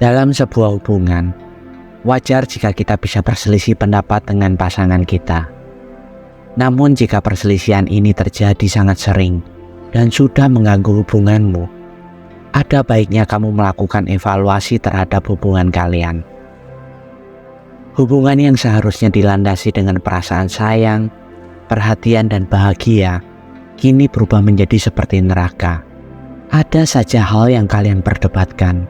Dalam sebuah hubungan, wajar jika kita bisa berselisih pendapat dengan pasangan kita. Namun jika perselisihan ini terjadi sangat sering dan sudah mengganggu hubunganmu, ada baiknya kamu melakukan evaluasi terhadap hubungan kalian. Hubungan yang seharusnya dilandasi dengan perasaan sayang, perhatian dan bahagia, kini berubah menjadi seperti neraka. Ada saja hal yang kalian perdebatkan,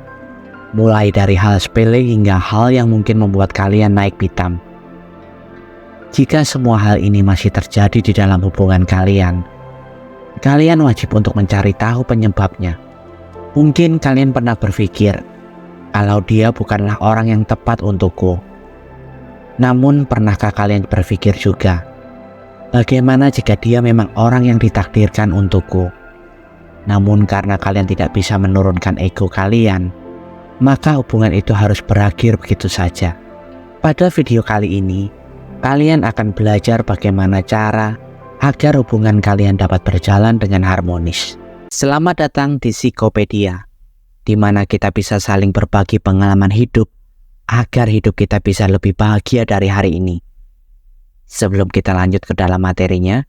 mulai dari hal sepele hingga hal yang mungkin membuat kalian naik pitam. Jika semua hal ini masih terjadi di dalam hubungan kalian, kalian wajib untuk mencari tahu penyebabnya. Mungkin kalian pernah berpikir, kalau dia bukanlah orang yang tepat untukku. Namun pernahkah kalian berpikir juga, bagaimana jika dia memang orang yang ditakdirkan untukku? Namun karena kalian tidak bisa menurunkan ego kalian, maka hubungan itu harus berakhir begitu saja. Pada video kali ini, kalian akan belajar bagaimana cara agar hubungan kalian dapat berjalan dengan harmonis. Selamat datang di Psikopedia, di mana kita bisa saling berbagi pengalaman hidup agar hidup kita bisa lebih bahagia dari hari ini. Sebelum kita lanjut ke dalam materinya,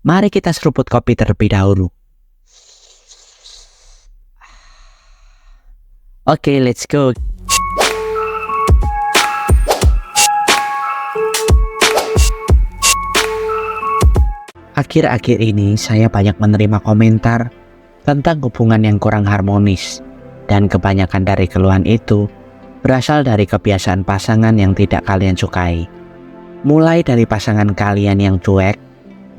mari kita seruput kopi terlebih dahulu. Oke, let's go. Akhir-akhir ini saya banyak menerima komentar tentang hubungan yang kurang harmonis, dan kebanyakan dari keluhan itu berasal dari kebiasaan pasangan yang tidak kalian sukai. Mulai dari pasangan kalian yang cuek,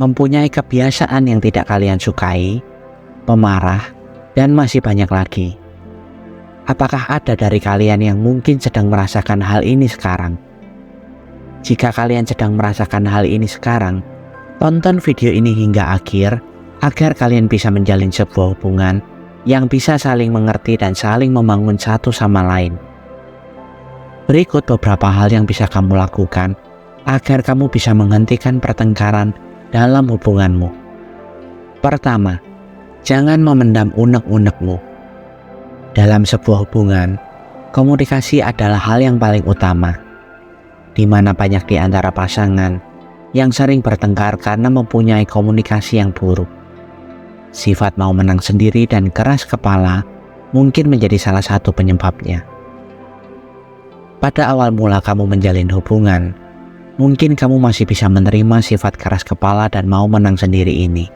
mempunyai kebiasaan yang tidak kalian sukai, pemarah, dan masih banyak lagi. Apakah ada dari kalian yang mungkin sedang merasakan hal ini sekarang? Jika kalian sedang merasakan hal ini sekarang, tonton video ini hingga akhir agar kalian bisa menjalin sebuah hubungan yang bisa saling mengerti dan saling membangun satu sama lain. Berikut beberapa hal yang bisa kamu lakukan agar kamu bisa menghentikan pertengkaran dalam hubunganmu. Pertama, jangan memendam unek-unekmu. Dalam sebuah hubungan, komunikasi adalah hal yang paling utama, di mana banyak di antara pasangan yang sering bertengkar karena mempunyai komunikasi yang buruk. Sifat mau menang sendiri dan keras kepala mungkin menjadi salah satu penyebabnya. Pada awal mula kamu menjalin hubungan, mungkin kamu masih bisa menerima sifat keras kepala dan mau menang sendiri ini.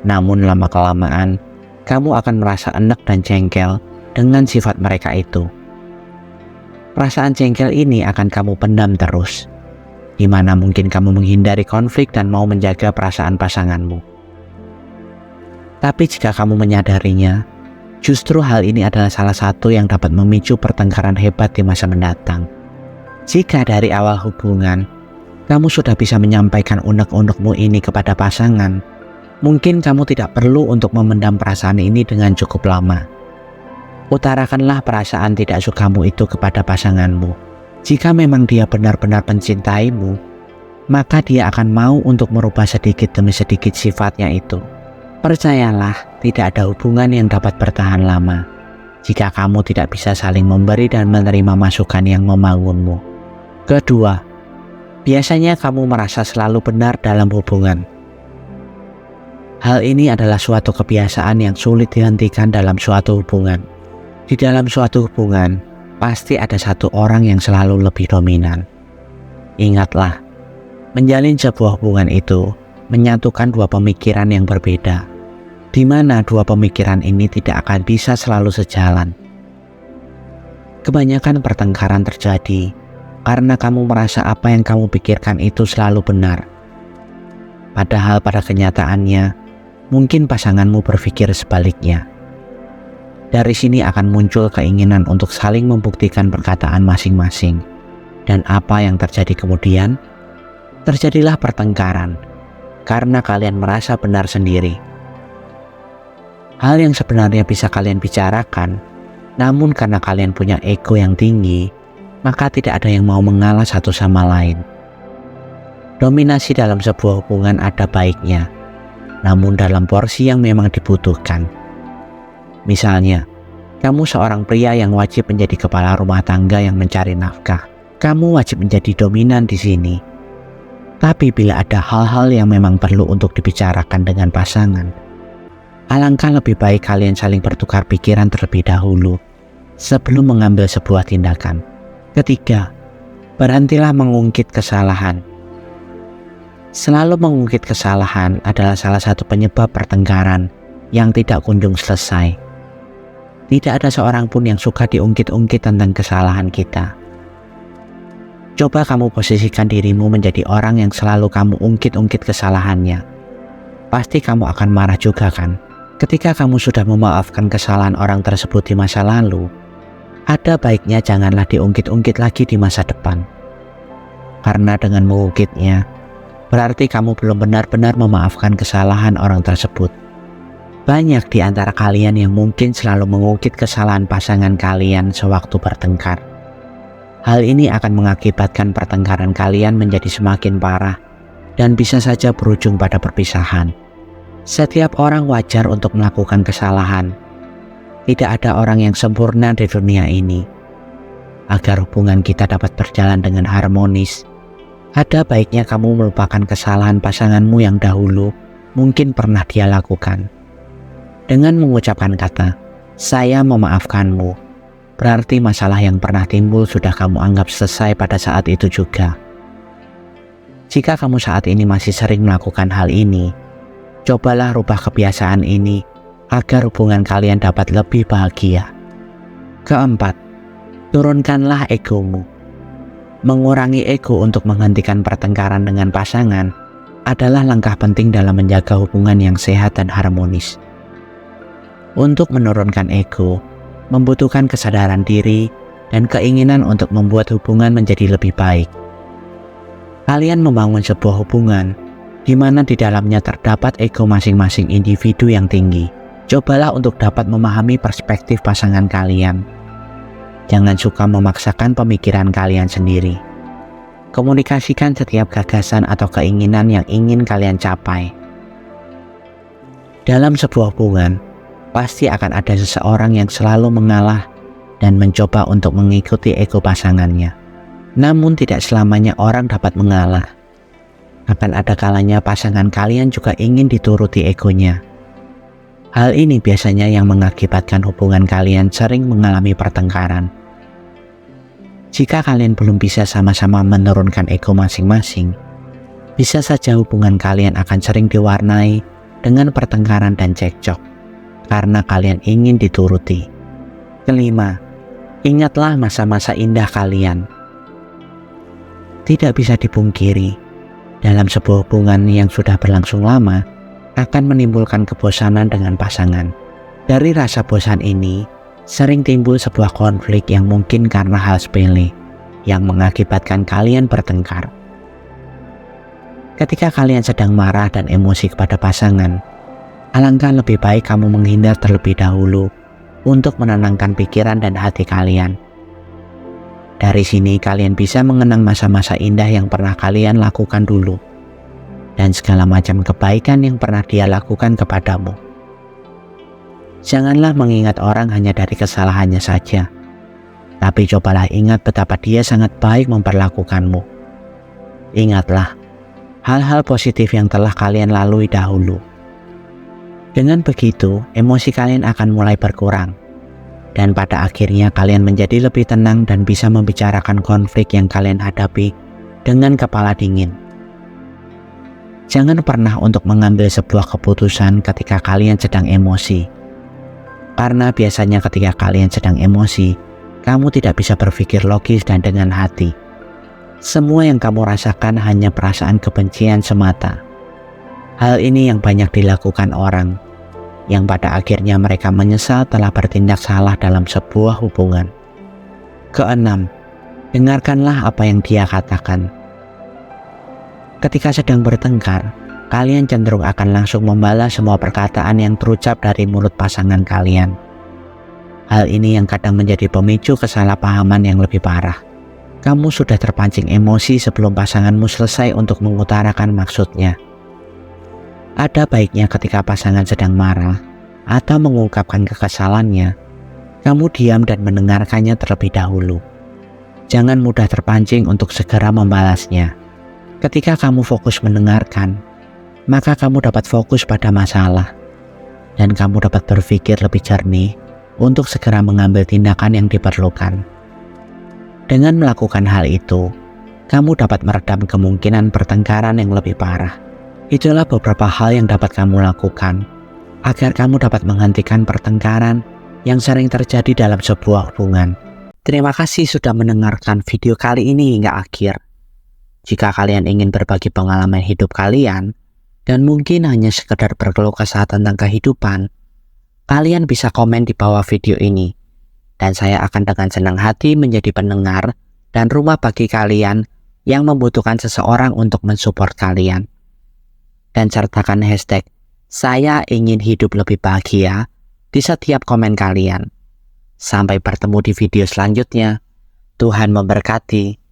Namun lama-kelamaan, kamu akan merasa enek dan jengkel dengan sifat mereka itu. Perasaan jengkel ini akan kamu pendam terus, di mana mungkin kamu menghindari konflik dan mau menjaga perasaan pasanganmu. Tapi jika kamu menyadarinya, justru hal ini adalah salah satu yang dapat memicu pertengkaran hebat di masa mendatang. Jika dari awal hubungan, kamu sudah bisa menyampaikan unek-unekmu ini kepada pasangan, mungkin kamu tidak perlu untuk memendam perasaan ini dengan cukup lama. Utarakanlah perasaan tidak sukamu itu kepada pasanganmu. Jika memang dia benar-benar mencintaimu, maka dia akan mau untuk merubah sedikit demi sedikit sifatnya itu. Percayalah, tidak ada hubungan yang dapat bertahan lama jika kamu tidak bisa saling memberi dan menerima masukan yang membangunmu. Kedua, biasanya kamu merasa selalu benar dalam hubungan. Hal ini adalah suatu kebiasaan yang sulit dihentikan dalam suatu hubungan. Di dalam suatu hubungan, pasti ada satu orang yang selalu lebih dominan. Ingatlah, menjalin sebuah hubungan itu menyatukan dua pemikiran yang berbeda, di mana dua pemikiran ini tidak akan bisa selalu sejalan. Kebanyakan pertengkaran terjadi karena kamu merasa apa yang kamu pikirkan itu selalu benar. Padahal pada kenyataannya, mungkin pasanganmu berpikir sebaliknya. Dari sini akan muncul keinginan untuk saling membuktikan perkataan masing-masing. Dan apa yang terjadi kemudian? Terjadilah pertengkaran, karena kalian merasa benar sendiri. Hal yang sebenarnya bisa kalian bicarakan, namun karena kalian punya ego yang tinggi, maka tidak ada yang mau mengalah satu sama lain. Dominasi dalam sebuah hubungan ada baiknya, namun dalam porsi yang memang dibutuhkan. Misalnya, Kamu seorang pria yang wajib menjadi kepala rumah tangga yang mencari nafkah. Kamu wajib menjadi dominan di sini. Tapi bila ada hal-hal yang memang perlu untuk dibicarakan dengan pasangan, alangkah lebih baik kalian saling bertukar pikiran terlebih dahulu sebelum mengambil sebuah tindakan. Ketiga, berhentilah mengungkit kesalahan. Selalu mengungkit kesalahan adalah salah satu penyebab pertengkaran yang tidak kunjung selesai. Tidak ada seorang pun yang suka diungkit-ungkit tentang kesalahan kita. Coba kamu posisikan dirimu menjadi orang yang selalu kamu ungkit-ungkit kesalahannya. Pasti kamu akan marah juga kan? Ketika kamu sudah memaafkan kesalahan orang tersebut di masa lalu, ada baiknya janganlah diungkit-ungkit lagi di masa depan. Karena dengan mengungkitnya, berarti kamu belum benar-benar memaafkan kesalahan orang tersebut. Banyak di antara kalian yang mungkin selalu mengungkit kesalahan pasangan kalian sewaktu bertengkar. Hal ini akan mengakibatkan pertengkaran kalian menjadi semakin parah dan bisa saja berujung pada perpisahan. Setiap orang wajar untuk melakukan kesalahan. Tidak ada orang yang sempurna di dunia ini. Agar hubungan kita dapat berjalan dengan harmonis, ada baiknya kamu melupakan kesalahan pasanganmu yang dahulu mungkin pernah dia lakukan. Dengan mengucapkan kata, "Saya memaafkanmu," berarti masalah yang pernah timbul sudah kamu anggap selesai pada saat itu juga. Jika kamu saat ini masih sering melakukan hal ini, cobalah rubah kebiasaan ini agar hubungan kalian dapat lebih bahagia. Keempat, turunkanlah egomu. Mengurangi ego untuk menghentikan pertengkaran dengan pasangan adalah langkah penting dalam menjaga hubungan yang sehat dan harmonis. Untuk menurunkan ego, membutuhkan kesadaran diri dan keinginan untuk membuat hubungan menjadi lebih baik. Kalian membangun sebuah hubungan di mana di dalamnya terdapat ego masing-masing individu yang tinggi. Cobalah untuk dapat memahami perspektif pasangan kalian. Jangan suka memaksakan pemikiran kalian sendiri. Komunikasikan setiap gagasan atau keinginan yang ingin kalian capai. Dalam sebuah hubungan, pasti akan ada seseorang yang selalu mengalah dan mencoba untuk mengikuti ego pasangannya. Namun tidak selamanya orang dapat mengalah. Akan ada kalanya pasangan kalian juga ingin dituruti egonya. Hal ini biasanya yang mengakibatkan hubungan kalian sering mengalami pertengkaran. Jika kalian belum bisa sama-sama menurunkan ego masing-masing, bisa saja hubungan kalian akan sering diwarnai dengan pertengkaran dan cekcok karena kalian ingin dituruti. Kelima, ingatlah masa-masa indah kalian. Tidak bisa dipungkiri, dalam sebuah hubungan yang sudah berlangsung lama akan menimbulkan kebosanan dengan pasangan. Dari rasa bosan ini, sering timbul sebuah konflik yang mungkin karena hal sepele yang mengakibatkan kalian bertengkar. Ketika kalian sedang marah dan emosi kepada pasangan, alangkah lebih baik kamu menghindar terlebih dahulu untuk menenangkan pikiran dan hati kalian. Dari sini kalian bisa mengenang masa-masa indah yang pernah kalian lakukan dulu dan segala macam kebaikan yang pernah dia lakukan kepadamu. Janganlah mengingat orang hanya dari kesalahannya saja, tapi cobalah ingat betapa dia sangat baik memperlakukanmu. Ingatlah hal-hal positif yang telah kalian lalui dahulu. Dengan begitu, emosi kalian akan mulai berkurang. Dan pada akhirnya kalian menjadi lebih tenang dan bisa membicarakan konflik yang kalian hadapi dengan kepala dingin. Jangan pernah untuk mengambil sebuah keputusan ketika kalian sedang emosi. Karena biasanya ketika kalian sedang emosi, kamu tidak bisa berpikir logis dan dengan hati. Semua yang kamu rasakan hanya perasaan kebencian semata. Hal ini yang banyak dilakukan orang, yang pada akhirnya mereka menyesal telah bertindak salah dalam sebuah hubungan. Keenam, dengarkanlah apa yang dia katakan. Ketika sedang bertengkar, kalian cenderung akan langsung membalas semua perkataan yang terucap dari mulut pasangan kalian. Hal ini yang kadang menjadi pemicu kesalahpahaman yang lebih parah. Kamu sudah terpancing emosi sebelum pasanganmu selesai untuk mengutarakan maksudnya. Ada baiknya ketika pasangan sedang marah atau mengungkapkan kekesalannya, kamu diam dan mendengarkannya terlebih dahulu. Jangan mudah terpancing untuk segera membalasnya. Ketika kamu fokus mendengarkan, maka kamu dapat fokus pada masalah, dan kamu dapat berpikir lebih jernih untuk segera mengambil tindakan yang diperlukan. Dengan melakukan hal itu, kamu dapat meredam kemungkinan pertengkaran yang lebih parah. Itulah beberapa hal yang dapat kamu lakukan agar kamu dapat menghentikan pertengkaran yang sering terjadi dalam sebuah hubungan. Terima kasih sudah mendengarkan video kali ini hingga akhir. Jika kalian ingin berbagi pengalaman hidup kalian, dan mungkin hanya sekedar berkeluh kesah tentang kehidupan, kalian bisa komen di bawah video ini, dan saya akan dengan senang hati menjadi pendengar dan rumah bagi kalian yang membutuhkan seseorang untuk mensupport kalian. Dan sertakan hashtag "Saya ingin hidup lebih bahagia" di setiap komen kalian. Sampai bertemu di video selanjutnya. Tuhan memberkati.